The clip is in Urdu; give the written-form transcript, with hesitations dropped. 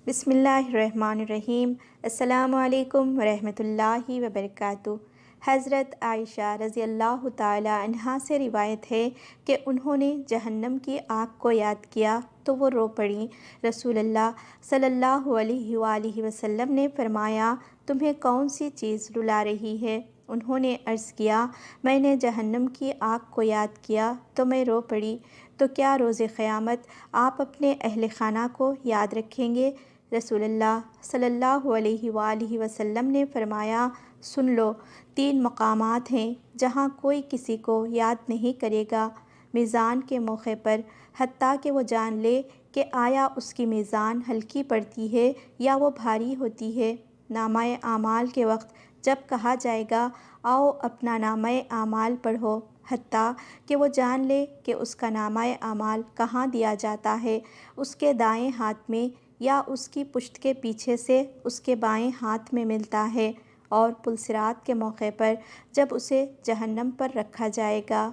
بسم اللہ الرحمن الرحیم۔ السلام علیکم ورحمۃ اللہ وبرکاتہ۔ حضرت عائشہ رضی اللہ تعالی عنہا سے روایت ہے کہ انہوں نے جہنم کی آگ کو یاد کیا تو وہ رو پڑیں۔ رسول اللہ صلی اللہ علیہ وآلہ وسلم نے فرمایا، تمہیں کون سی چیز رلا رہی ہے؟ انہوں نے عرض کیا، میں نے جہنم کی آگ کو یاد کیا تو میں رو پڑی۔ تو کیا روز قیامت آپ اپنے اہل خانہ کو یاد رکھیں گے؟ رسول اللہ صلی اللہ علیہ وآلہ وسلم نے فرمایا، سن لو، 3 مقامات ہیں جہاں کوئی کسی کو یاد نہیں کرے گا میزان کے موقع پر، حتیٰ کہ وہ جان لے کہ آیا اس کی میزان ہلکی پڑتی ہے یا وہ بھاری ہوتی ہے۔ نامہ اعمال کے وقت جب کہا جائے گا، آؤ اپنا نامہ اعمال پڑھو، حتیٰ کہ وہ جان لے کہ اس کا نامہ اعمال کہاں دیا جاتا ہے، اس کے دائیں ہاتھ میں یا اس کی پشت کے پیچھے سے اس کے بائیں ہاتھ میں ملتا ہے، اور پل صراط کے موقع پر جب اسے جہنم پر رکھا جائے گا